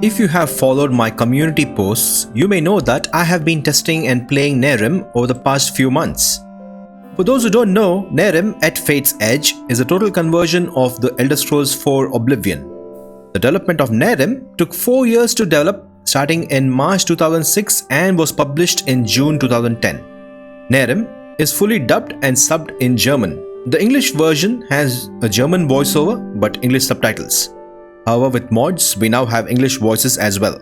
If you have followed my community posts, you may know that I have been testing and playing Nehrim over the past few months. For those who don't know, Nehrim at Fate's Edge is a total conversion of the Elder Scrolls 4 Oblivion. The development of Nehrim took 4 years to develop, starting in March 2006 and was published in June 2010. Nehrim is fully dubbed and subbed in German. The English version has a German voiceover but English subtitles. However, with mods, we now have English voices as well.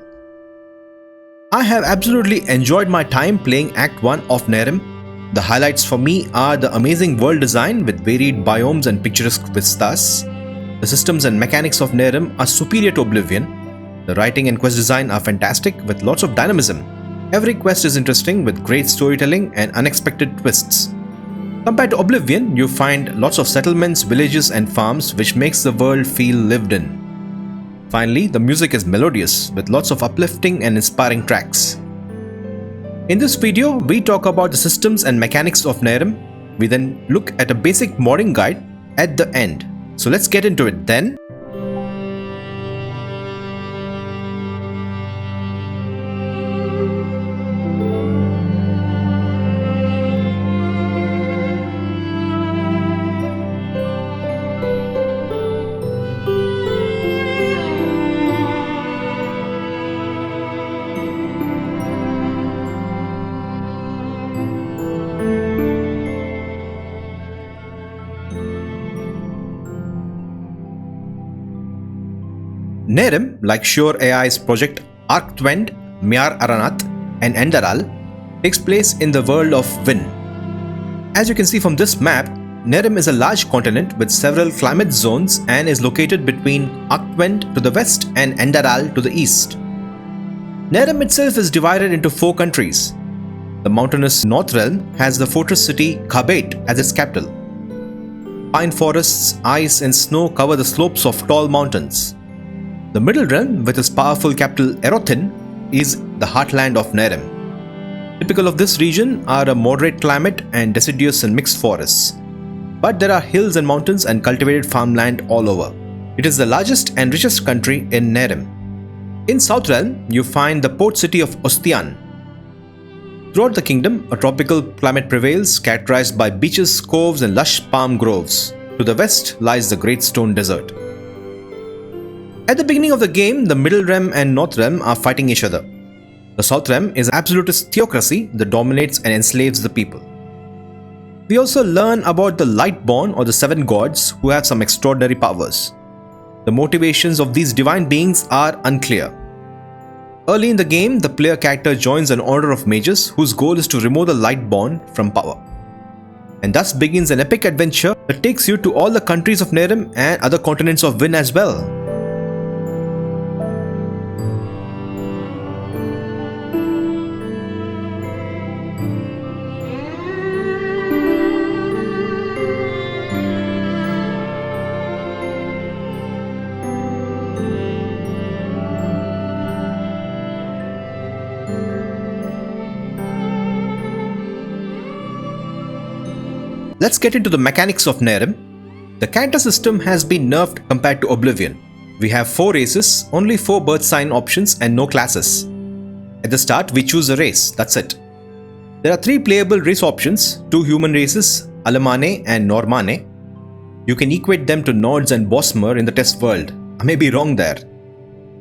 I have absolutely enjoyed my time playing Act 1 of Nehrim. The highlights for me are the amazing world design with varied biomes and picturesque vistas. The systems and mechanics of Nehrim are superior to Oblivion. The writing and quest design are fantastic with lots of dynamism. Every quest is interesting with great storytelling and unexpected twists. Compared to Oblivion, you find lots of settlements, villages and farms, which makes the world feel lived in. Finally, the music is melodious with lots of uplifting and inspiring tracks. In this video, we talk about the systems and mechanics of Nehrim. We then look at a basic modding guide at the end. So let's get into it then. Nehrim, like Sure AI's project Arctwend, Miar Aranath and Enderal, takes place in the world of Vyn. As you can see from this map, Nehrim is a large continent with several climate zones and is located between Arctwend to the west and Enderal to the east. Nehrim itself is divided into 4 countries. The mountainous North Realm has the fortress city Khabate as its capital. Pine forests, ice and snow cover the slopes of tall mountains. The Middle Realm, with its powerful capital Erothin, is the heartland of Nehrim. Typical of this region are a moderate climate and deciduous and mixed forests. But there are hills and mountains and cultivated farmland all over. It is the largest and richest country in Nehrim. In South Realm, you find the port city of Ostian. Throughout the kingdom, a tropical climate prevails, characterized by beaches, coves and lush palm groves. To the west lies the Great Stone Desert. At the beginning of the game, the Middle Realm and North Realm are fighting each other. The South Realm is an absolutist theocracy that dominates and enslaves the people. We also learn about the Lightborn or the 7 gods who have some extraordinary powers. The motivations of these divine beings are unclear. Early in the game, the player character joins an order of mages whose goal is to remove the Lightborn from power. And thus begins an epic adventure that takes you to all the countries of Nehrim and other continents of Vyn as well. Let's get into the mechanics of Nehrim. The character system has been nerfed compared to Oblivion. We have 4 races, only 4 birth sign options and no classes. At the start, we choose a race, that's it. There are 3 playable race options, 2 human races, Alemane and Normane. You can equate them to Nords and Bosmer in the test world. I may be wrong there.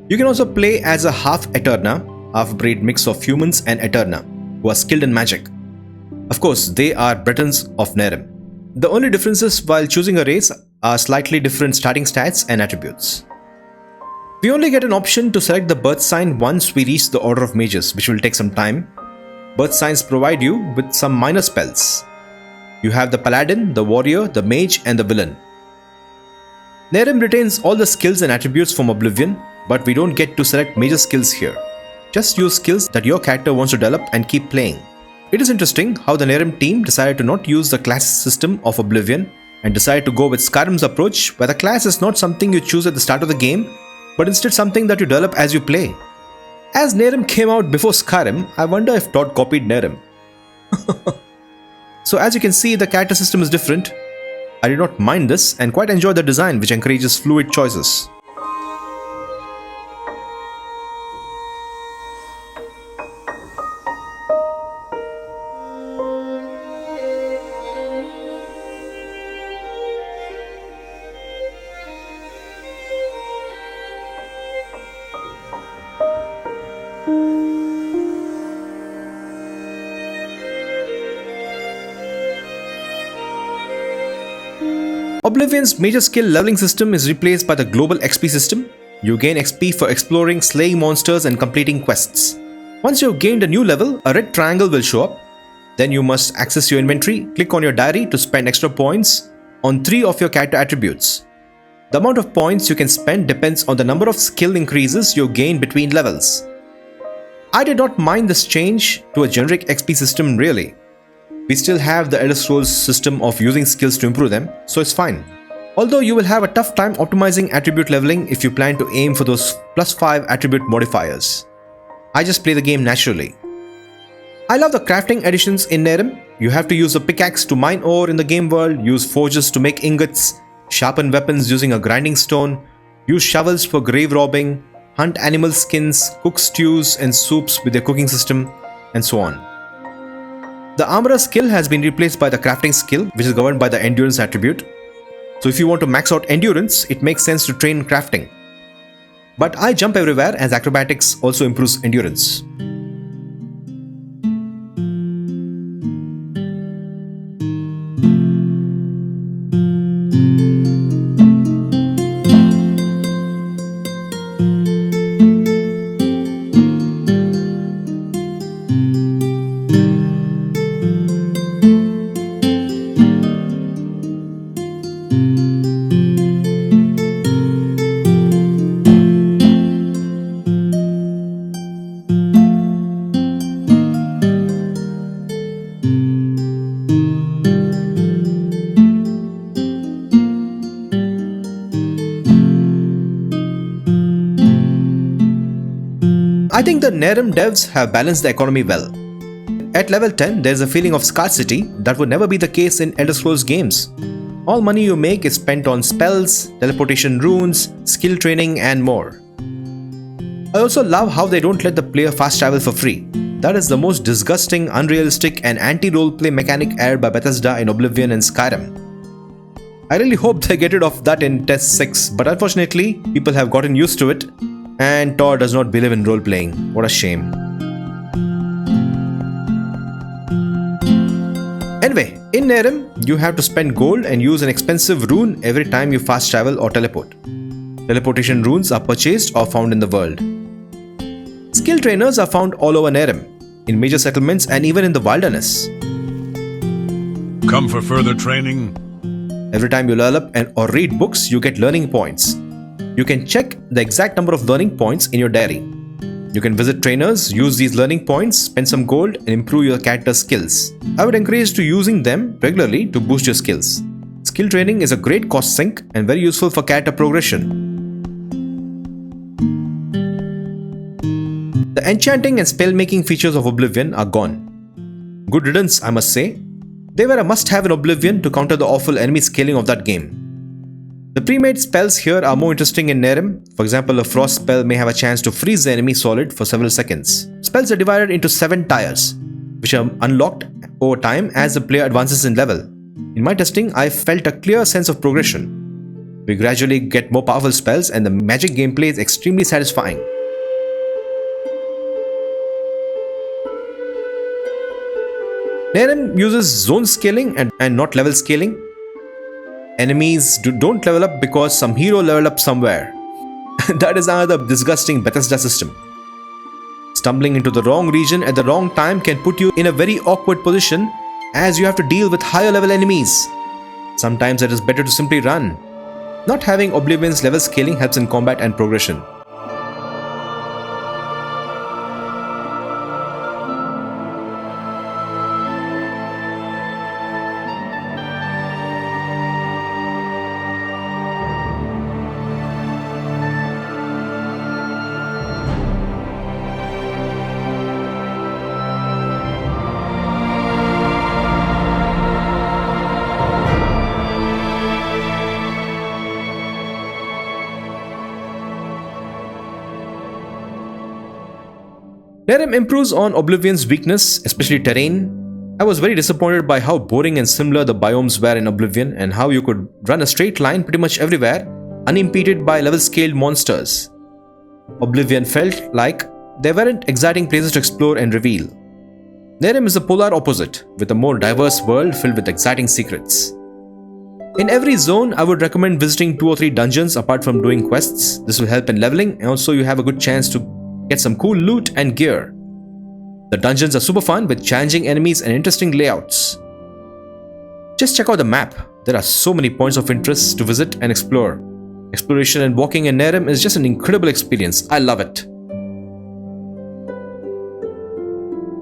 You can also play as a half Eterna, half-breed mix of humans and Eterna, who are skilled in magic. Of course, they are Bretons of Nehrim. The only differences while choosing a race are slightly different starting stats and attributes. We only get an option to select the birth sign once we reach the Order of Mages, which will take some time. Birth signs provide you with some minor spells. You have the Paladin, the Warrior, the Mage and the Villain. Nehrim retains all the skills and attributes from Oblivion, but we don't get to select major skills here. Just use skills that your character wants to develop and keep playing. It is interesting how the Nehrim team decided to not use the class system of Oblivion and decided to go with Skyrim's approach, where the class is not something you choose at the start of the game, but instead something that you develop as you play. As Nehrim came out before Skyrim, I wonder if Todd copied Nehrim. So as you can see, the character system is different. I did not mind this and quite enjoy the design, which encourages fluid choices. Oblivion's major skill leveling system is replaced by the global XP system. You gain XP for exploring, slaying monsters and completing quests. Once you've gained a new level, a red triangle will show up. Then you must access your inventory, click on your diary to spend extra points on 3 of your character attributes. The amount of points you can spend depends on the number of skill increases you gain between levels. I did not mind this change to a generic XP system really. We still have the Elder Scrolls system of using skills to improve them, so it's fine. Although you will have a tough time optimizing attribute leveling if you plan to aim for those +5 attribute modifiers. I just play the game naturally. I love the crafting additions in Nehrim. You have to use a pickaxe to mine ore in the game world, use forges to make ingots, sharpen weapons using a grinding stone, use shovels for grave robbing, hunt animal skins, cook stews and soups with their cooking system, and so on. The armorer skill has been replaced by the crafting skill, which is governed by the endurance attribute. So if you want to max out endurance, it makes sense to train crafting. But I jump everywhere as acrobatics also improves endurance. I think the Nehrim devs have balanced the economy well. At level 10, there is a feeling of scarcity that would never be the case in Elder Scrolls games. All money you make is spent on spells, teleportation runes, skill training and more. I also love how they don't let the player fast travel for free. That is the most disgusting, unrealistic and anti-roleplay mechanic aired by Bethesda in Oblivion and Skyrim. I really hope they get rid of that in Test 6, but unfortunately, people have gotten used to it. And Tor does not believe in role-playing. What a shame. Anyway, in Nehrim, you have to spend gold and use an expensive rune every time you fast travel or teleport. Teleportation runes are purchased or found in the world. Skill trainers are found all over Nehrim, in major settlements and even in the wilderness. Come for further training? Every time you level up or read books, you get learning points. You can check the exact number of learning points in your diary. You can visit trainers, use these learning points, spend some gold and improve your character's skills. I would encourage to using them regularly to boost your skills. Skill training is a great cost sink and very useful for character progression. The enchanting and spell-making features of Oblivion are gone. Good riddance, I must say. They were a must-have in Oblivion to counter the awful enemy scaling of that game. The pre-made spells here are more interesting in Nehrim. For example, a frost spell may have a chance to freeze the enemy solid for several seconds. Spells are divided into 7 tiers, which are unlocked over time as the player advances in level. In my testing, I felt a clear sense of progression. We gradually get more powerful spells and the magic gameplay is extremely satisfying. Nehrim uses zone scaling and not level scaling. Enemies don't level up because some hero leveled up somewhere. That is another disgusting Bethesda system. Stumbling into the wrong region at the wrong time can put you in a very awkward position as you have to deal with higher level enemies. Sometimes it is better to simply run. Not having Oblivion's level scaling helps in combat and progression. Nehrim improves on Oblivion's weakness, especially terrain. I was very disappointed by how boring and similar the biomes were in Oblivion and how you could run a straight line pretty much everywhere, unimpeded by level-scaled monsters. Oblivion felt like there weren't exciting places to explore and reveal. Nehrim is the polar opposite, with a more diverse world filled with exciting secrets. In every zone, I would recommend visiting 2 or 3 dungeons apart from doing quests. This will help in leveling, and also you have a good chance to get some cool loot and gear. The dungeons are super fun with challenging enemies and interesting layouts. Just check out the map. There are so many points of interest to visit and explore. Exploration and walking in Nehrim is just an incredible experience. I love it.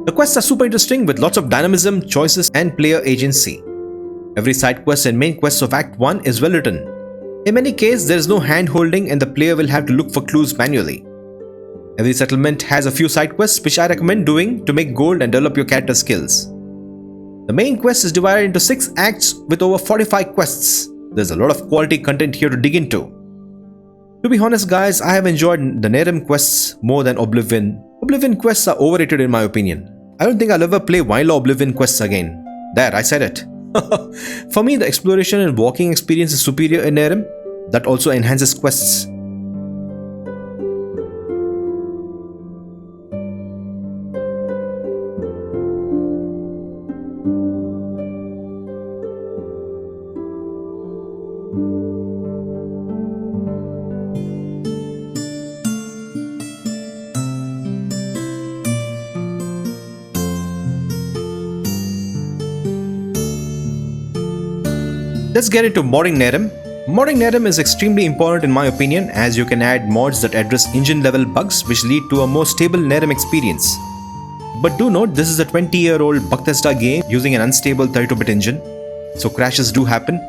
The quests are super interesting with lots of dynamism, choices, and player agency. Every side quest and main quest of Act 1 is well written. In many cases, there is no hand holding and the player will have to look for clues manually. Every settlement has a few side quests which I recommend doing to make gold and develop your character skills. The main quest is divided into 6 acts with over 45 quests. There's a lot of quality content here to dig into. To be honest guys, I have enjoyed the Nehrim quests more than Oblivion. Oblivion quests are overrated in my opinion. I don't think I'll ever play Vyn Oblivion quests again. There, I said it. For me, the exploration and walking experience is superior in Nehrim. That also enhances quests. Let's get into modding Nehrim. Modding Nehrim is extremely important in my opinion, as you can add mods that address engine level bugs which lead to a more stable Nehrim experience. But do note, this is a 20-year-old Bethesda game using an unstable 32-bit engine, so crashes do happen,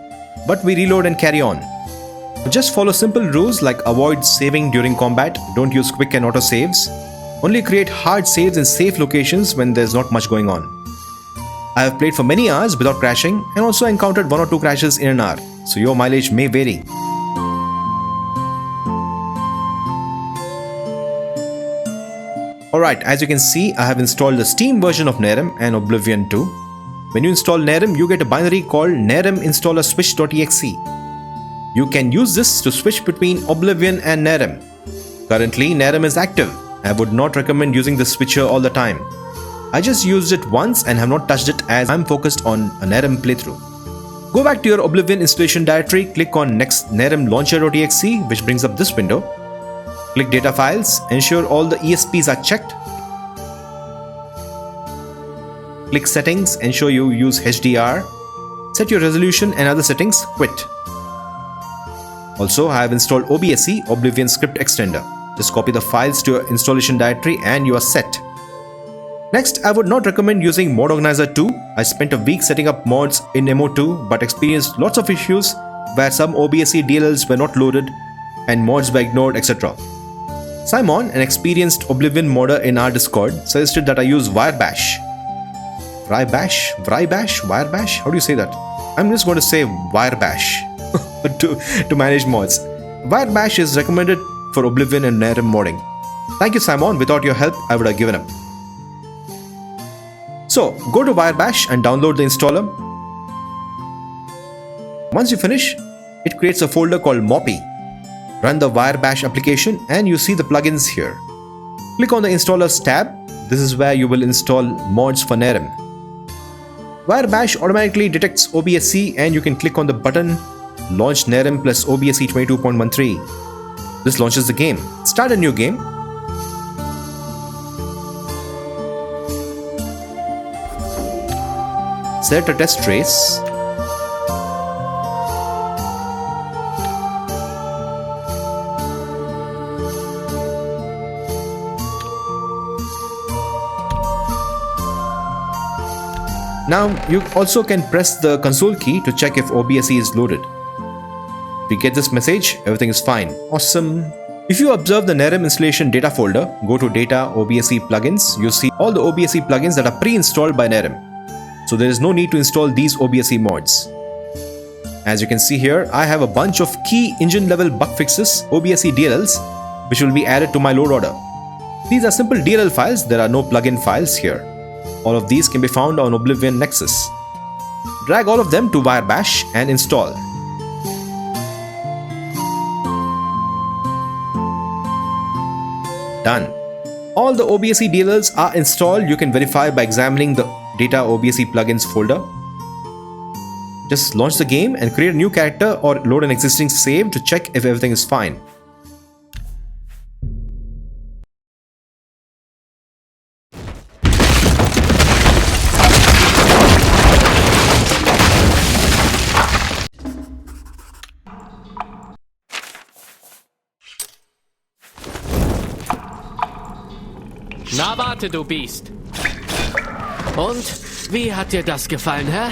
but we reload and carry on. Just follow simple rules like avoid saving during combat, don't use quick and auto saves, only create hard saves in safe locations when there's not much going on. I have played for many hours without crashing and also encountered 1 or 2 crashes in an hour, so your mileage may vary. Alright, as you can see, I have installed the Steam version of Nehrim and Oblivion 2. When you install Nehrim, you get a binary called Nehrim installer switch.exe. You can use this to switch between Oblivion and Nehrim. Currently, Nehrim is active. I would not recommend using this switcher all the time. I just used it once and have not touched it as I'm focused on a Nehrim playthrough. Go back to your Oblivion installation directory, click on next Nehrim launcher.exe, which brings up this window. Click data files, ensure all the ESPs are checked. Click settings, ensure you use HDR. Set your resolution and other settings, quit. Also, I have installed OBSE, Oblivion Script Extender. Just copy the files to your installation directory and you are set. Next, I would not recommend using Mod Organizer 2. I spent a week setting up mods in MO2 but experienced lots of issues where some OBSE DLLs were not loaded and mods were ignored, etc. Simon, an experienced Oblivion modder in our Discord, suggested that I use Wirebash. Wirebash? How do you say that? I'm just going to say Wirebash to manage mods. Wirebash is recommended for Oblivion and Nehrim modding. Thank you, Simon. Without your help, I would have given up. So, go to Wirebash and download the installer. Once you finish, it creates a folder called Moppy. Run the Wirebash application and you see the plugins here. Click on the Installers tab. This is where you will install mods for Nehrim. Wirebash automatically detects OBSE and you can click on the button Launch Nehrim plus OBSE 22.13. This launches the game. Start a new game. Select a test trace. Now you also can press the console key to check if OBSE is loaded. If you get this message, everything is fine. Awesome. If you observe the Nehrim installation data folder, go to Data OBSE Plugins, you see all the OBSE plugins that are pre-installed by Nehrim. So there is no need to install these OBSE mods. As you can see here, I have a bunch of key engine level bug fixes, OBSE DLLs, which will be added to my load order. These are simple DLL files, there are no plugin files here. All of these can be found on Oblivion Nexus. Drag all of them to Wirebash and install. Done. All the OBSE DLLs are installed. You can verify by examining the data OBSE plugins folder. Just launch the game and create a new character or load an existing save to check if everything is fine. Na warte, du Biest. Und, wie hat dir das gefallen, hä?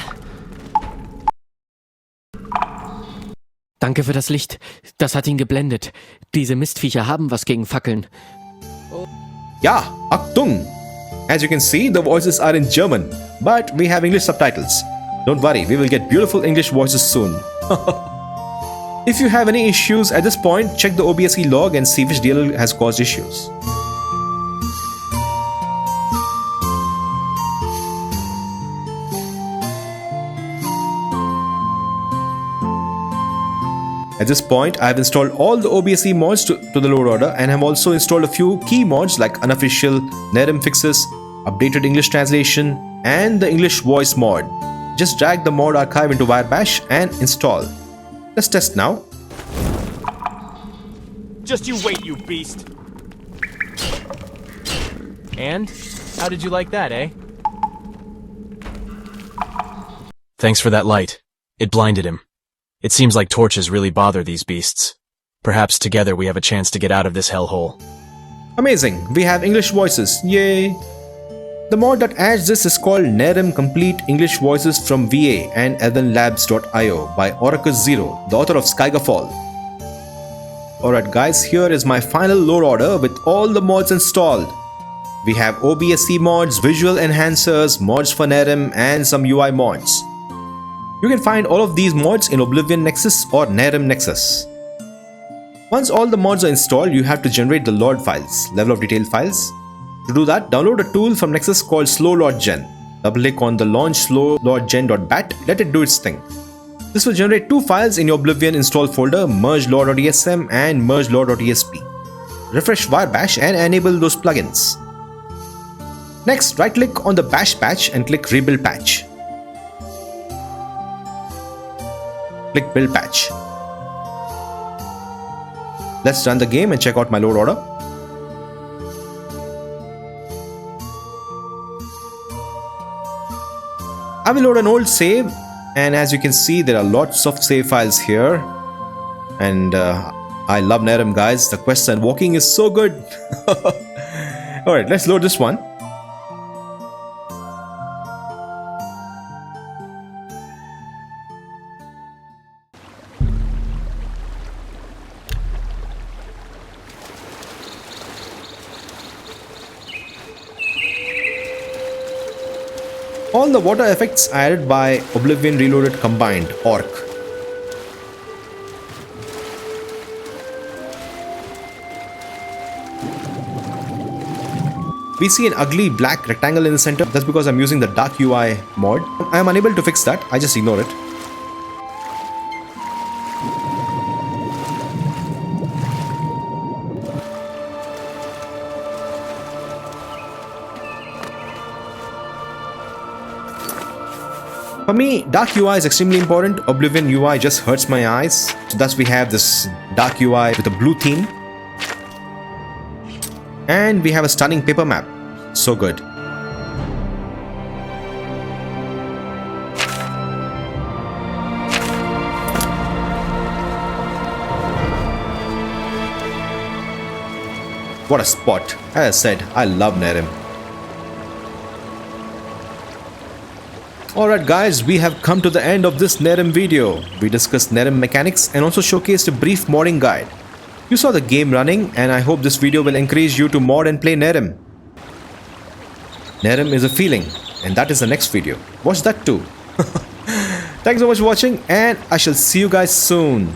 Danke für das Licht. Das hat ihn geblendet. Diese Mistviecher haben was gegen Fackeln. Ja, Achtung! As you can see, the voices are in German, but we have English subtitles. Don't worry, we will get beautiful English voices soon. If you have any issues at this point, check the OBSE log and see which DLL has caused issues. At this point, I have installed all the OBSE mods to the load order and have also installed a few key mods like unofficial Nehrim fixes, updated English translation, and the English voice mod. Just drag the mod archive into Wirebash and install. Let's test now. Just you wait, you beast! And? How did you like that, eh? Thanks for that light. It blinded him. It seems like torches really bother these beasts. Perhaps together we have a chance to get out of this hellhole. Amazing, we have English voices, yay! The mod that adds this is called Nehrim Complete English Voices from VA and EthanLabs.io by Oracus0, the author of Skygerfall. Alright guys, here is my final load order with all the mods installed. We have OBSE mods, visual enhancers, mods for Nehrim, and some UI mods. You can find all of these mods in Oblivion Nexus or Nehrim Nexus. Once all the mods are installed, you have to generate the LOD files, level of detail files. To do that, download a tool from Nexus called slowlodgen. Double click on the launch slowlodgen.bat, let it do its thing. This will generate two files in your Oblivion install folder, mergelord.esm and mergelord.esp. Refresh Wirebash and enable those plugins. Next, right click on the bash patch and click rebuild patch. Click build patch. Let's run the game and check out my load order. I will load an old save, and as you can see there are lots of save files here, and I love Nehrim guys, the quests and walking is so good. Alright, let's load this one. All the water effects added by Oblivion Reloaded combined, Orc. We see an ugly black rectangle in the center. That's because I'm using the Dark UI mod. I am unable to fix that, I just ignore it. For me, Dark UI is extremely important. Oblivion UI just hurts my eyes. So thus we have this Dark UI with a blue theme. And we have a stunning paper map. So good. What a spot. As I said, I love Nehrim. Alright guys, we have come to the end of this Nehrim video. We discussed Nehrim mechanics and also showcased a brief modding guide. You saw the game running, and I hope this video will encourage you to mod and play Nehrim. Nehrim is a feeling, and that is the next video. Watch that too. Thanks so much for watching, and I shall see you guys soon.